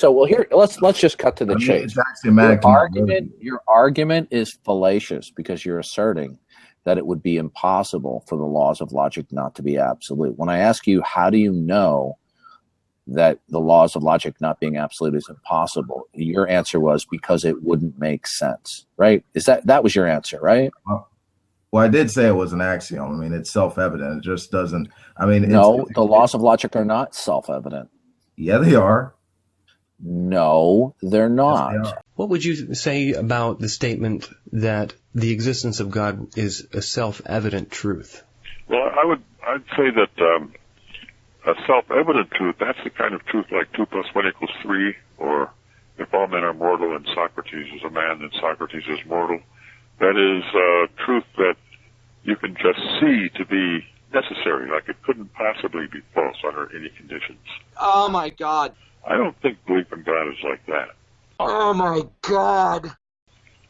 So, well, here let's just cut to the chase. It's axiomatic. Your argument is fallacious because you're asserting that it would be impossible for the laws of logic not to be absolute. When I ask you, how do you know that the laws of logic not being absolute is impossible? Your answer was because it wouldn't make sense, right? That was your answer, right? Well, I did say it was an axiom. I mean, it's self-evident. It just doesn't. I mean, no, the laws of logic are not self-evident. Yeah, they are. No, they're not. Yes, they are. What would you say about the statement that the existence of God is a self-evident truth? Well, I'd say that a self-evident truth, that's the kind of truth like 2 + 1 = 3, or if all men are mortal and Socrates is a man, then Socrates is mortal. That is a truth that you can just see to be necessary, like it couldn't possibly be false under any conditions. Oh my God. I don't think belief in God is like that. Oh my God.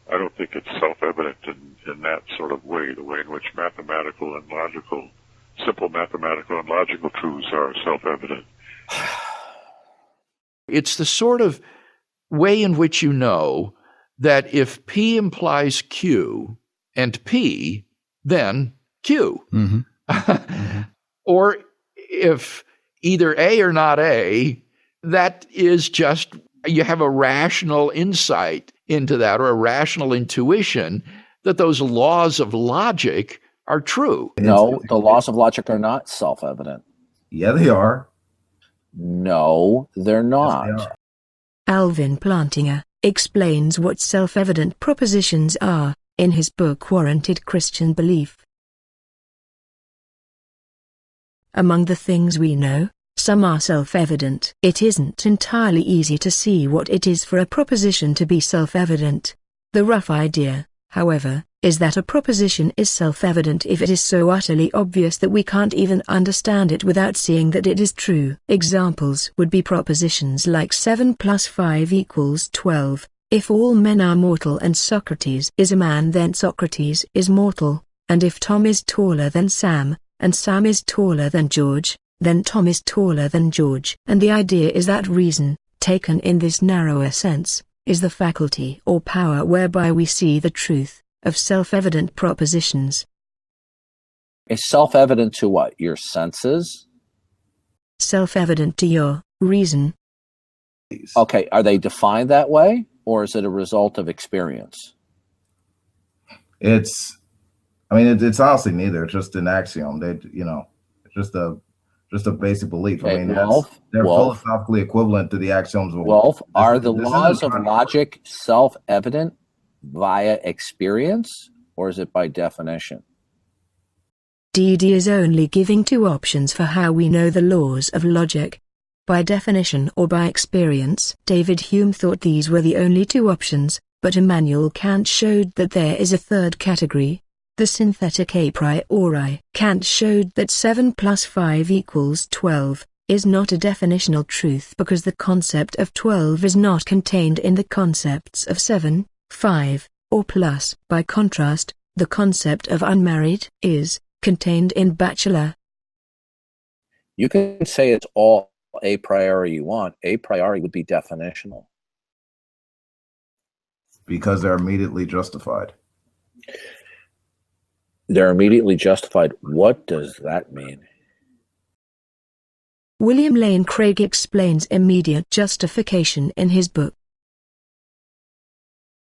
I don't think it's self-evident in that sort of way, the way in which mathematical and logical, simple mathematical and logical truths are self-evident. It's the sort of way in which you know that if P implies Q and P, then Q. Mm-hmm. Mm-hmm. Or if either A or not A, that is just, you have a rational insight into that, or a rational intuition that those laws of logic are true. No, the laws of logic are not self-evident. Yeah, they are. No, they're not. Yes, they are. Alvin Plantinga explains what self-evident propositions are in his book Warranted Christian Belief. Among the things we know, some are self-evident. It isn't entirely easy to see what it is for a proposition to be self-evident. The rough idea, however, is that a proposition is self-evident if it is so utterly obvious that we can't even understand it without seeing that it is true. Examples would be propositions like 7 + 5 = 12. If all men are mortal and Socrates is a man, then Socrates is mortal, and if Tom is taller than Sam, and Sam is taller than George, then Tom is taller than George. And the idea is that reason, taken in this narrower sense, is the faculty or power whereby we see the truth of self-evident propositions. Is self-evident to what? Your senses? Self-evident to your reason. Okay, are they defined that way, or is it a result of experience? It's honestly neither. It's just an axiom. Just a basic belief. Okay, I mean, they're philosophically equivalent to the axioms of Wolf. Are the laws of logic self-evident via experience, or is it by definition? DD is only giving 2 options for how we know the laws of logic: by definition or by experience. David Hume thought these were the only 2 options, but Immanuel Kant showed that there is a third category, the synthetic a priori. Kant showed that 7 + 5 = 12 is not a definitional truth because the concept of 12 is not contained in the concepts of 7, 5, or plus. By contrast, the concept of unmarried is contained in bachelor. You can say it's all a priori you want. A priori would be definitional. Because they're immediately justified. They're immediately justified. What does that mean? William Lane Craig explains immediate justification in his book.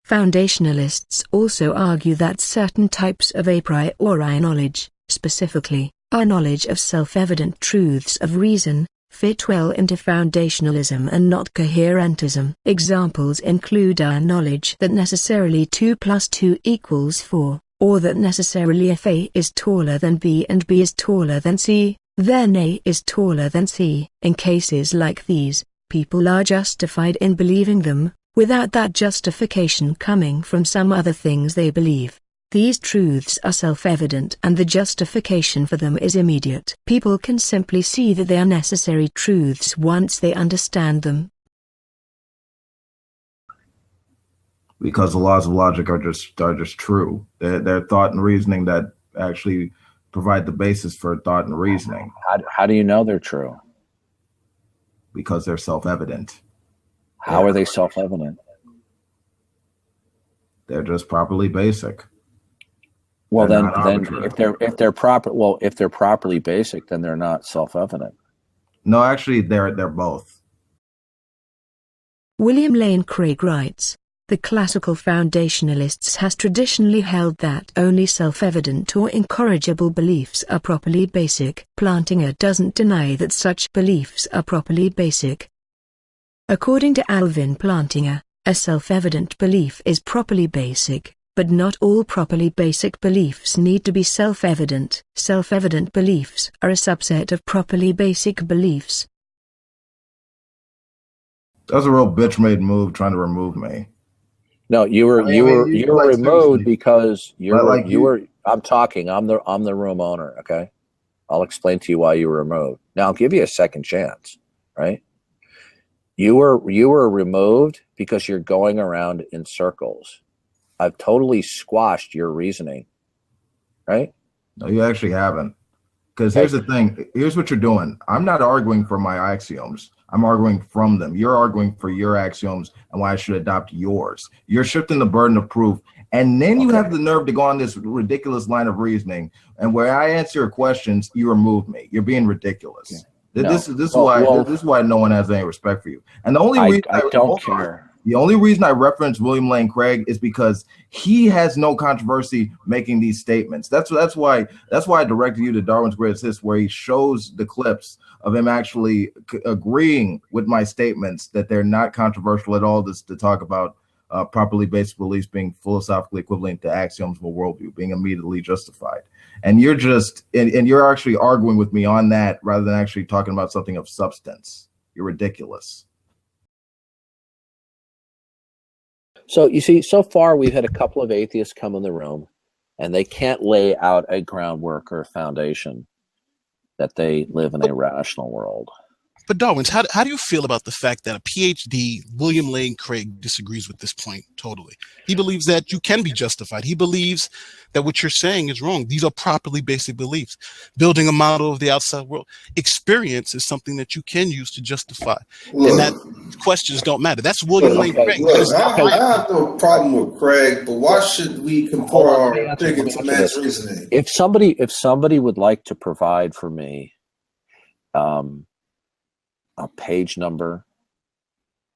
Foundationalists also argue that certain types of a priori knowledge, specifically, our knowledge of self-evident truths of reason, fit well into foundationalism and not coherentism. Examples include our knowledge that necessarily 2 + 2 = 4. Or that necessarily if A is taller than B and B is taller than C, then A is taller than C. In cases like these, people are justified in believing them, without that justification coming from some other things they believe. These truths are self-evident and the justification for them is immediate. People can simply see that they are necessary truths once they understand them. Because the laws of logic are just true. They're thought and reasoning that actually provide the basis for thought and reasoning. How do you know they're true? Because they're self-evident. How are they self-evident? They're just properly basic. Well, They're then not arbitrary. if they're properly basic, then they're not self-evident. No, actually, they're both. William Lane Craig writes, the classical foundationalists has traditionally held that only self-evident or incorrigible beliefs are properly basic. Plantinga doesn't deny that such beliefs are properly basic. According to Alvin Plantinga, a self-evident belief is properly basic, but not all properly basic beliefs need to be self-evident. Self-evident beliefs are a subset of properly basic beliefs. That was a real bitch-made move trying to remove me. No, you were removed because I'm talking. I'm the room owner. Okay, I'll explain to you why you were removed. Now I'll give you a second chance. Right? You were removed because you're going around in circles. I've totally squashed your reasoning. Right? No, you actually haven't. Because here's the thing. Here's what you're doing. I'm not arguing for my axioms. I'm arguing from them. You're arguing for your axioms and why I should adopt yours. You're shifting the burden of proof. And then you have the nerve to go on this ridiculous line of reasoning. And where I answer your questions, you remove me. You're being ridiculous. Yeah. This is why no one has any respect for you. And the only reason I don't care. The only reason I reference William Lane Craig is because he has no controversy making these statements. That's why I directed you to Darwin's Greatest Hits, where he shows the clips of him actually agreeing with my statements that they're not controversial at all. To talk about properly based beliefs being philosophically equivalent to axioms of a worldview, being immediately justified. And you're you're actually arguing with me on that rather than actually talking about something of substance. You're ridiculous. So you see, so far we've had a couple of atheists come in the room, and they can't lay out a groundwork or a foundation that they live in a rational world. But Darwin, how do you feel about the fact that a PhD, William Lane Craig, disagrees with this point totally? He believes that you can be justified. He believes that what you're saying is wrong. These are properly basic beliefs. Building a model of the outside world. Experience is something that you can use to justify. And that questions don't matter. That's William Lane Craig. I have no problem with Craig, but why should we compare our thinking to man's reasoning? If somebody would like to provide for me a page number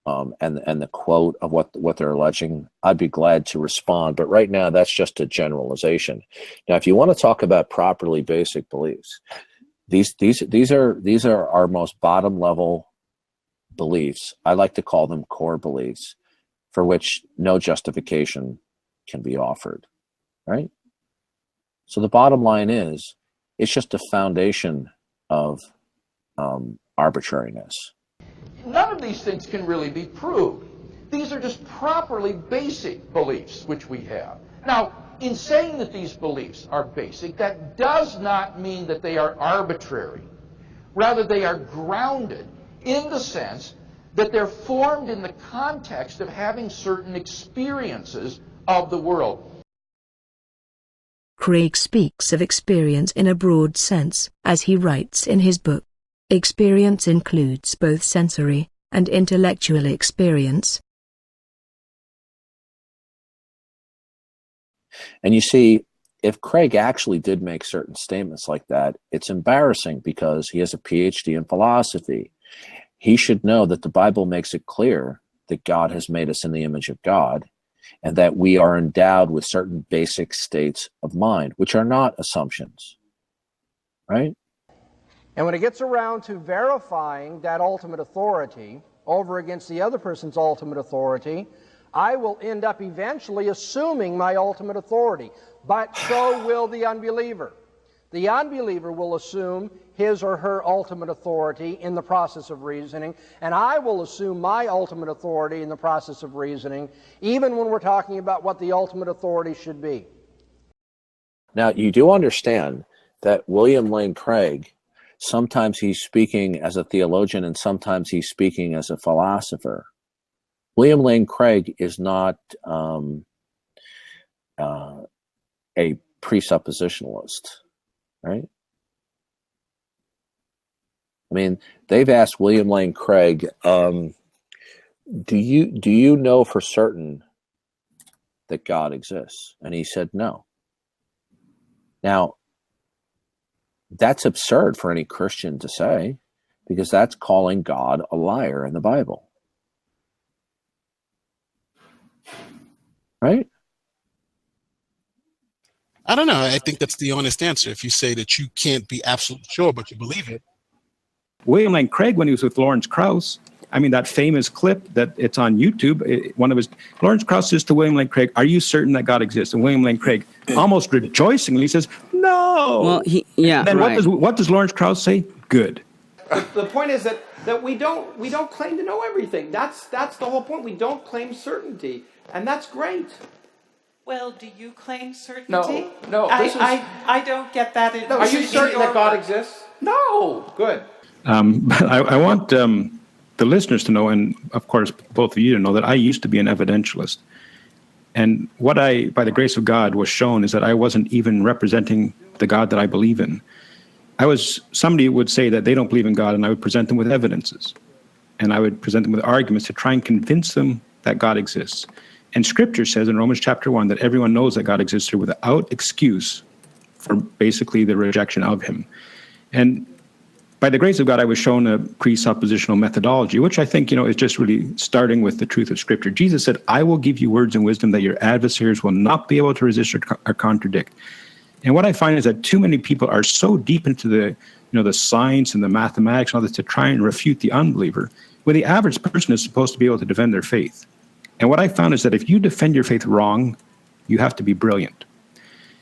and the quote of what they're alleging, I'd be glad to respond. But right now, that's just a generalization. Now, if you want to talk about properly basic beliefs, these are our most bottom level beliefs. I like to call them core beliefs, for which no justification can be offered. Right? So the bottom line is, it's just a foundation of arbitrariness. None of these things can really be proved. These are just properly basic beliefs which we have. Now, in saying that these beliefs are basic, that does not mean that they are arbitrary. Rather, they are grounded in the sense that they're formed in the context of having certain experiences of the world. Craig speaks of experience in a broad sense, as he writes in his book. Experience includes both sensory and intellectual experience. And you see, if Craig actually did make certain statements like that, it's embarrassing because he has a PhD in philosophy. He should know that the Bible makes it clear that God has made us in the image of God, and that we are endowed with certain basic states of mind, which are not assumptions. Right? And when it gets around to verifying that ultimate authority over against the other person's ultimate authority, I will end up eventually assuming my ultimate authority. But so will the unbeliever. The unbeliever will assume his or her ultimate authority in the process of reasoning, and I will assume my ultimate authority in the process of reasoning, even when we're talking about what the ultimate authority should be. Now, you do understand that William Lane Craig, sometimes he's speaking as a theologian and sometimes he's speaking as a philosopher. William Lane Craig is not a presuppositionalist, right? I mean, they've asked William Lane Craig do you know for certain that God exists? And he said no. Now, that's absurd for any Christian to say, because that's calling God a liar in the Bible. Right? I don't know. I think that's the honest answer. If you say that you can't be absolutely sure, but you believe it. William Lane Craig, when he was with Lawrence Krauss, I mean, that famous clip that it's on YouTube, Lawrence Krauss says to William Lane Craig, "Are you certain that God exists?" And William Lane Craig, almost rejoicingly, says, "No." Well, and then what does Lawrence Krauss say? Good. The point is that we don't claim to know everything. That's the whole point. We don't claim certainty, and that's great. Well, do you claim certainty? No. I don't get that. Are you certain that God exists? No. Good. I want the listeners to know, and of course both of you to know, that I used to be an evidentialist. And what I, by the grace of God, was shown is that I wasn't even representing the God that I believe in. Somebody would say that they don't believe in God, and I would present them with evidences. And I would present them with arguments to try and convince them that God exists. And Scripture says in Romans chapter 1 that everyone knows that God exists without excuse for basically the rejection of him. And by the grace of God, I was shown a presuppositional methodology, which I think, is just really starting with the truth of Scripture. Jesus said, "I will give you words and wisdom that your adversaries will not be able to resist or contradict." And what I find is that too many people are so deep into the science and the mathematics and all this to try and refute the unbeliever, when the average person is supposed to be able to defend their faith. And what I found is that if you defend your faith wrong, you have to be brilliant.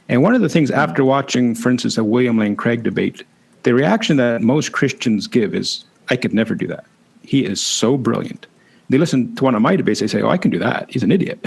And one of the things after watching, for instance, a William Lane Craig debate, the reaction that most Christians give is, "I could never do that. He is so brilliant." They listen to one of my debates, they say, "Oh, I can do that. He's an idiot."